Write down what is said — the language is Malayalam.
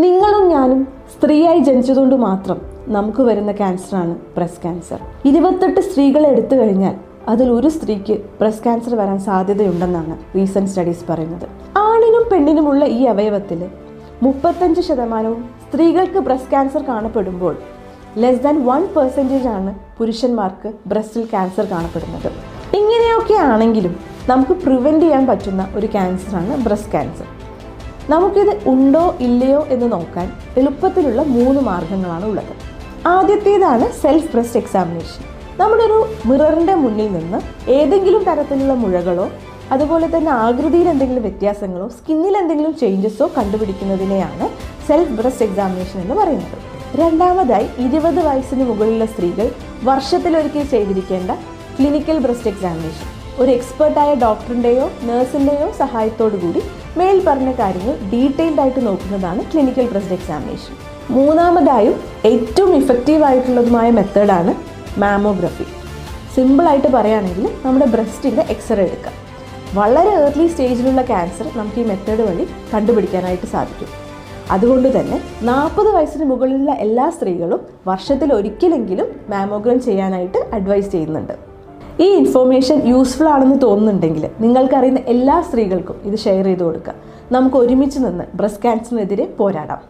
നിങ്ങളും ഞാനും സ്ത്രീയായി ജനിച്ചതുകൊണ്ട് മാത്രം നമുക്ക് വരുന്ന ക്യാൻസറാണ് ബ്രസ്റ്റ് ക്യാൻസർ. 28 സ്ത്രീകളെ എടുത്തു കഴിഞ്ഞാൽ അതിൽ ഒരു സ്ത്രീക്ക് ബ്രസ്റ്റ് ക്യാൻസർ വരാൻ സാധ്യതയുണ്ടെന്നാണ് റീസെന്റ് സ്റ്റഡീസ് പറയുന്നത്. ആണിനും പെണ്ണിനുമുള്ള ഈ അവയവത്തിൽ 35% സ്ത്രീകൾക്ക് ബ്രസ്റ്റ് ക്യാൻസർ കാണപ്പെടുമ്പോൾ ലെസ് ദാൻ 1% ആണ് പുരുഷന്മാർക്ക് ബ്രസ്റ്റിൽ ക്യാൻസർ കാണപ്പെടുന്നത്. ഇങ്ങനെയൊക്കെ ആണെങ്കിലും നമുക്ക് പ്രിവെൻറ്റ് ചെയ്യാൻ പറ്റുന്ന ഒരു ക്യാൻസറാണ് ബ്രസ്റ്റ് ക്യാൻസർ. നമുക്കിത് ഉണ്ടോ ഇല്ലയോ എന്ന് നോക്കാൻ എളുപ്പത്തിലുള്ള 3 മാർഗങ്ങളാണ് ഉള്ളത്. ആദ്യത്തേതാണ് സെൽഫ് ബ്രസ്റ്റ് എക്സാമിനേഷൻ. നമ്മുടെ ഒരു മിററിൻ്റെ മുന്നിൽ നിന്ന് ഏതെങ്കിലും തരത്തിലുള്ള മുഴകളോ അതുപോലെ തന്നെ ആകൃതിയിൽ എന്തെങ്കിലും വ്യത്യാസങ്ങളോ സ്കിന്നിൽ എന്തെങ്കിലും ചേഞ്ചസോ കണ്ടുപിടിക്കുന്നതിനെയാണ് സെൽഫ് ബ്രസ്റ്റ് എക്സാമിനേഷൻ എന്ന് പറയുന്നത്. രണ്ടാമതായി 20 വയസ്സിന് മുകളിലുള്ള സ്ത്രീകൾ വർഷത്തിലൊരിക്കൽ ചെയ്തിരിക്കേണ്ട ക്ലിനിക്കൽ ബ്രസ്റ്റ് എക്സാമിനേഷൻ. ഒരു എക്സ്പേർട്ടായ ഡോക്ടറിൻ്റെയോ നഴ്സിൻ്റെയോ സഹായത്തോടു കൂടി മേൽ പറഞ്ഞ കാര്യങ്ങൾ ഡീറ്റെയിൽഡ് ആയിട്ട് നോക്കുന്നതാണ് ക്ലിനിക്കൽ ബ്രസ്റ്റ് എക്സാമിനേഷൻ. മൂന്നാമതായും ഏറ്റവും ഇഫക്റ്റീവായിട്ടുള്ളതുമായ മെത്തേഡാണ് മാമോഗ്രഫി. സിമ്പിളായിട്ട് പറയുകയാണെങ്കിൽ നമ്മുടെ ബ്രസ്റ്റിൻ്റെ എക്സ്റേ എടുക്കാം. വളരെ ഏർലി സ്റ്റേജിലുള്ള ക്യാൻസർ നമുക്ക് ഈ മെത്തേഡ് വഴി കണ്ടുപിടിക്കാനായിട്ട് സാധിക്കും. അതുകൊണ്ട് തന്നെ 40 വയസ്സിന് മുകളിലുള്ള എല്ലാ സ്ത്രീകളും വർഷത്തിൽ ഒരിക്കലെങ്കിലും മാമോഗ്രാം ചെയ്യാനായിട്ട് അഡ്വൈസ് ചെയ്യുന്നുണ്ട്. ഈ ഇൻഫോർമേഷൻ യൂസ്ഫുൾ ആണെന്ന് തോന്നുന്നുണ്ടെങ്കിൽ നിങ്ങൾക്കറിയുന്ന എല്ലാ സ്ത്രീകൾക്കും ഇത് ഷെയർ ചെയ്ത് കൊടുക്കുക. നമുക്ക് ഒരുമിച്ച് നിന്ന് ബ്രസ്റ്റ് ക്യാൻസറിനെതിരെ പോരാടാം.